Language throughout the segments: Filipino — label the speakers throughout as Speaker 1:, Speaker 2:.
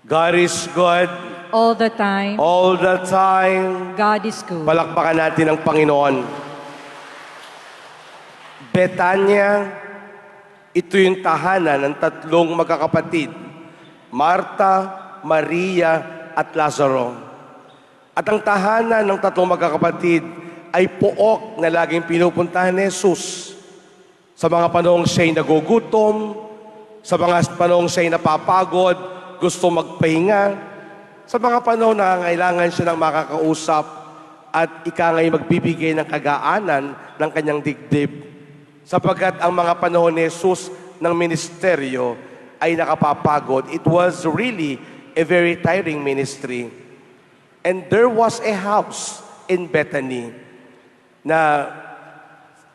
Speaker 1: God is good
Speaker 2: All the time,
Speaker 1: all the time.
Speaker 2: God is good.
Speaker 1: Palakpakan natin ang Panginoon. Betanya, ito yung tahanan ng tatlong magkakapatid, Marta, Maria, at Lazaro. At ang tahanan ng tatlong magkakapatid ay pook na laging pinupuntahan ni Jesus. Sa mga panahong siya'y nagugutom, sa mga panahong siya'y napapagod, gusto magpahinga, sa mga panahon na kailangan siya ng makakausap at ikangay magbibigay ng kagaanan ng kanyang dibdib. Sapagkat ang mga panahon ni Jesus ng ministeryo ay nakapapagod. It was really a very tiring ministry. And there was a house in Bethany na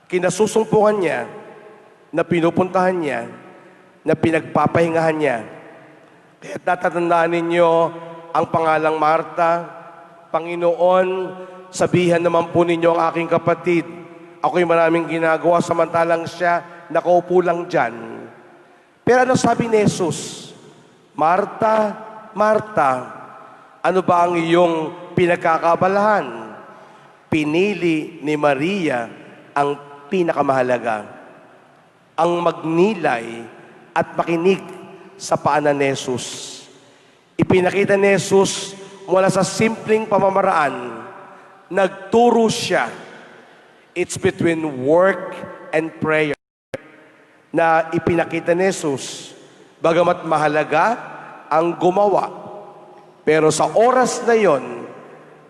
Speaker 1: kinasusumpungan niya, na pinupuntahan niya, na pinagpapahingahan niya. Kaya tatatandaan ninyo ang pangalang Marta. Panginoon, sabihan naman po ninyo ang aking kapatid, ako'y maraming ginagawa samantalang siya nakaupo lang dyan. Pero ano sabi ni Jesus? Marta, Marta, ano ba ang iyong pinagkakabalahan? Pinili ni Maria ang pinakamahalaga, ang magnilay at makinig sa paanan ni Jesus. Ipinakita ni Jesus mula sa simpleng pamamaraan, nagturo siya. It's between work and prayer na ipinakita ni Jesus. Bagamat mahalaga ang gumawa, pero sa oras na yon,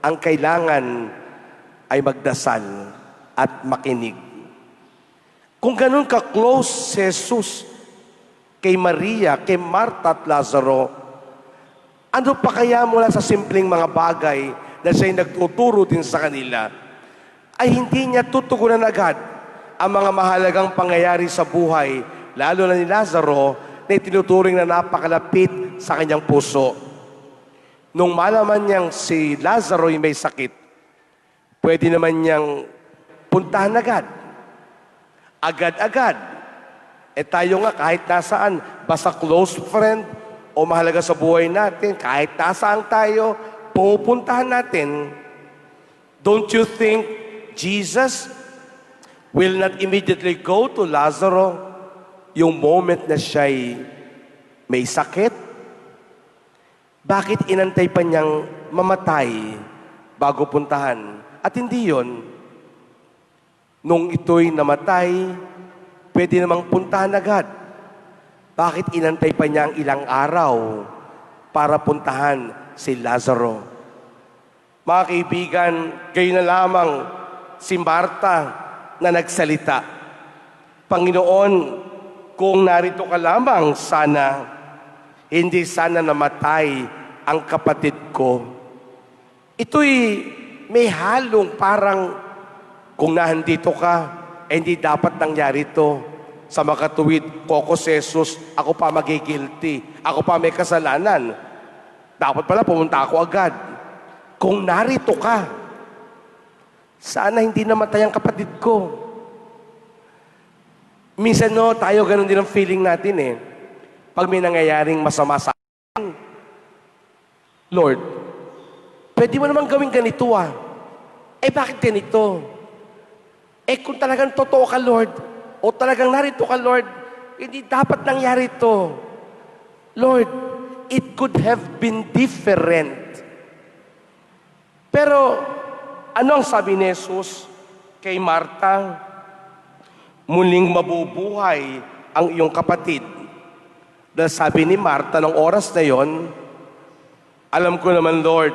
Speaker 1: ang kailangan ay magdasal at makinig. Kung ganun ka-close si Jesus kay Maria, kay Marta at Lazaro, ano pa kaya mula sa simpleng mga bagay na siya'y nagtuturo din sa kanila, ay hindi niya tutugunan agad ang mga mahalagang pangyayari sa buhay, lalo na ni Lazaro, na itinuturing na napakalapit sa kanyang puso. Nung malaman niyang si Lazaro ay may sakit, pwede naman niyang puntahan agad. Agad-agad. Tayo nga kahit nasaan, basta close friend, o mahalaga sa buhay natin, kahit nasaan tayo, pupuntahan natin. Don't you think Jesus will not immediately go to Lazaro yung moment na siya'y may sakit? Bakit inantay pa niyang mamatay bago puntahan? At hindi yon. Nung ito'y namatay, pwede namang puntahan agad. Bakit inantay pa niya ang ilang araw para puntahan si Lazaro? Mga kaibigan, kayo na lamang si Marta na nagsalita. Panginoon, kung narito ka lamang sana, hindi sana namatay ang kapatid ko. Ito'y may halong parang kung nandito ka, hindi dapat nangyari ito. Sa makatuwid, koko si Jesus, ako pa magigilty. Ako pa may kasalanan. Dapat pala pumunta ako agad. Kung narito ka, sana hindi namatay ang kapatid ko. Minsan no, tayo ganun din ang feeling natin eh. Pag may nangyayaring masama sa akin, Lord, pwede mo naman gawin ganito ah. Bakit ganito? Kung talagang totoo ka, Lord, o talagang narito ka, Lord, hindi dapat nangyari ito. Lord, it could have been different. Pero, ano ang sabi ni Jesus kay Marta? Muling mabubuhay ang iyong kapatid. Dahil sabi ni Marta, nung oras na yon, alam ko naman, Lord,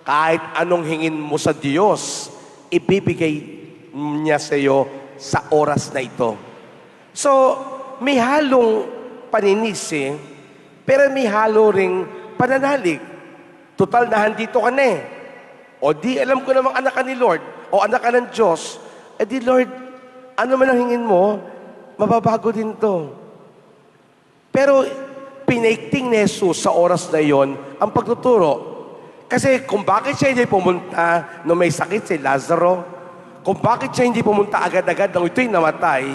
Speaker 1: kahit anong hingin mo sa Diyos, ibibigay niya sa iyo sa oras na ito. So, may halong paninisi, pero may halo ring pananalig. Total na handito ka na eh. O di, alam ko namang anak ka ni Lord, o anak ka ng Diyos, di Lord, ano man ang hingin mo, mababago din to. Pero, pinaikting ni Jesus sa oras na yon ang pagtuturo. Kasi kung bakit siya hindi pumunta nung may sakit si Lazaro, kung bakit siya hindi pumunta agad-agad nang ito'y namatay,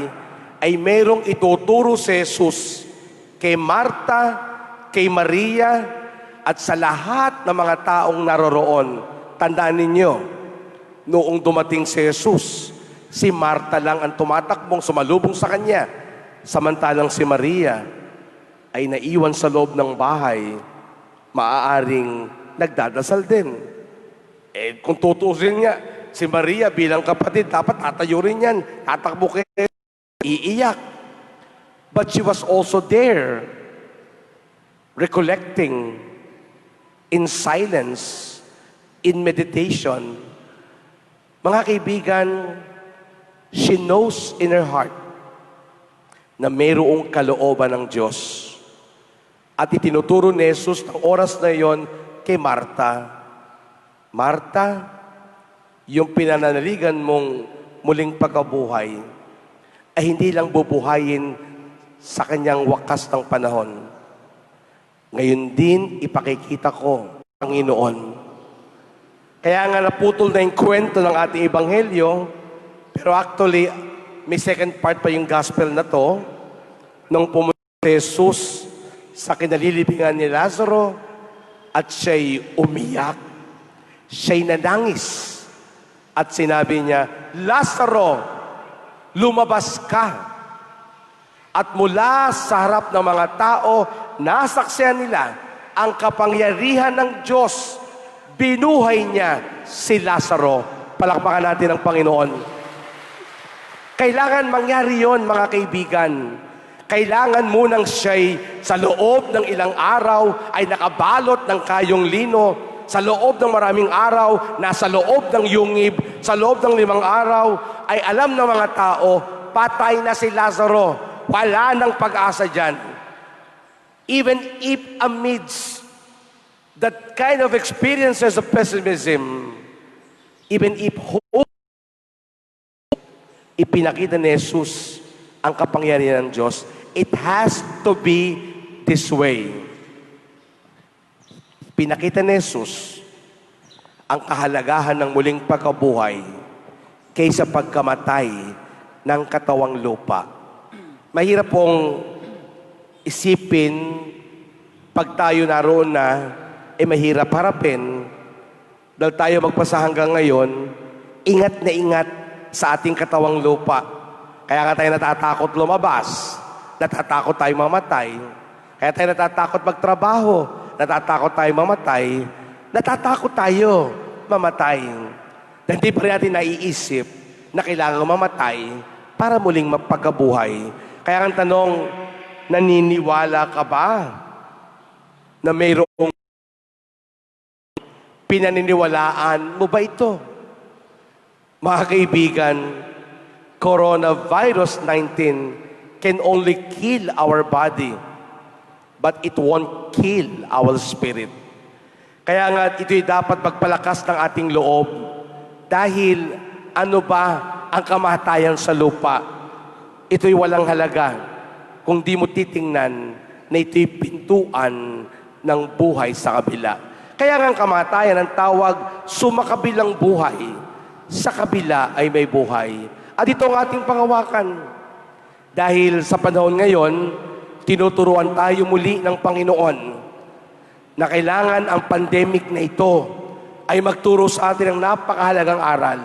Speaker 1: ay merong ituturo si Jesus kay Marta, kay Maria, at sa lahat ng mga taong naroroon. Tandaan ninyo, noong dumating si Jesus, si Marta lang ang tumatakbong sumalubong sa kanya. Samantalang si Maria ay naiwan sa loob ng bahay, maaaring nagdadasal din. Kung tutusin nga, si Maria bilang kapatid, dapat tatayo rin yan. Tatakbo kayo, iiyak. But she was also there, recollecting in silence, in meditation. Mga kaibigan, she knows in her heart na mayroong kalooban ng Diyos. At itinuturo ni Jesus ng oras na yon kay Marta. Marta, yung pinananaligan mong muling pagkabuhay ay hindi lang bubuhayin sa kanyang wakas ng panahon. Ngayon din, ipakikita ko, Panginoon. Kaya nga naputol na yung kwento ng ating ebanghelyo, pero actually, may second part pa yung gospel na to, nung pumunta si Jesus sa kinalilibingan ni Lazaro, at siya'y umiyak, siya'y nanangis, at sinabi niya, Lazaro, lumabas ka. At mula sa harap ng mga tao, nasaksihan nila ang kapangyarihan ng Diyos. Binuhay niya si Lazaro. Palakpakan natin ang Panginoon. Kailangan mangyari yon, mga kaibigan. Kailangan munang siya'y sa loob ng ilang araw ay nakabalot ng kayong lino. Sa loob ng maraming araw, nasa loob ng yungib, sa loob ng 5 araw, ay alam ng mga tao, patay na si Lazaro. Wala nang pag-asa dyan. Even if amidst that kind of experiences of pessimism, even if hope, ipinakita ni Jesus ang kapangyarihan ng Diyos. It has to be this way. Pinakita ni Jesus ang kahalagahan ng muling pagkabuhay kaysa pagkamatay ng katawang lupa. Mahirap pong isipin pag tayo naroon na, mahirap harapin. Dahil tayo magpasa hanggang ngayon, ingat na ingat sa ating katawang lupa. Kaya nga tayo natatakot lumabas, natatakot tayo mamatay. Kaya tayo natatakot magtrabaho, natatakot tayo mamatay, natatakot tayo mamatay. Dahil hindi pa rin natin naiisip na kailangan mamatay para muling mapagkabuhay. Kaya ang tanong, naniniwala ka ba na mayroong pinaniniwalaan mo ba ito? Mga kaibigan, coronavirus 19 can only kill our body, but it won't kill our spirit. Kaya nga ito'y dapat magpalakas ng ating loob dahil ano ba ang kamatayan sa lupa? Ito'y walang halaga kung di mo titingnan na ito'y pintuan ng buhay sa kabila. Kaya nga ang kamatayan ang tawag, sumakabilang buhay. Sa kabila ay may buhay. At ito ang ating pangawakan. Dahil sa panahon ngayon, tinuturuan tayo muli ng Panginoon na kailangan ang pandemic na ito ay magturo sa atin ng napakahalagang aral.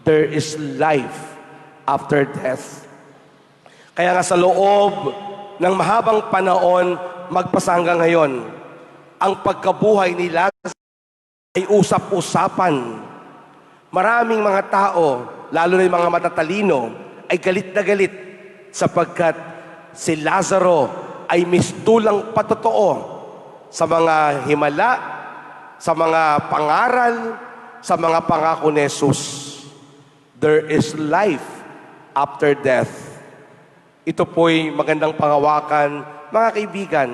Speaker 1: There is life after death. Kaya nga sa loob ng mahabang panahon, magpasa hanggang ngayon, ang pagkabuhay nila ay usap-usapan. Maraming mga tao, lalo na yung mga matatalino, ay galit na galit sapagkat si Lazaro ay mistulang patotoo sa mga himala, sa mga pangaral, sa mga pangako ni Jesus. There is life after death. Ito po'y magandang pangawakan. Mga kaibigan,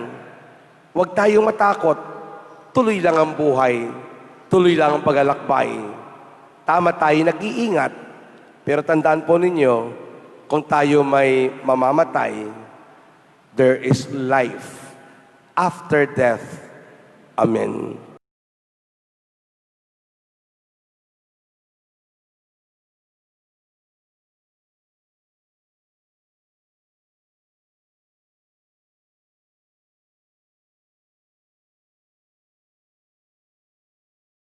Speaker 1: huwag tayong matakot. Tuloy lang ang buhay. Tuloy lang ang paglalakbay. Tama tayo nag-iingat. Pero tandaan po ninyo, kung tayo may mamamatay, there is life after death. Amen.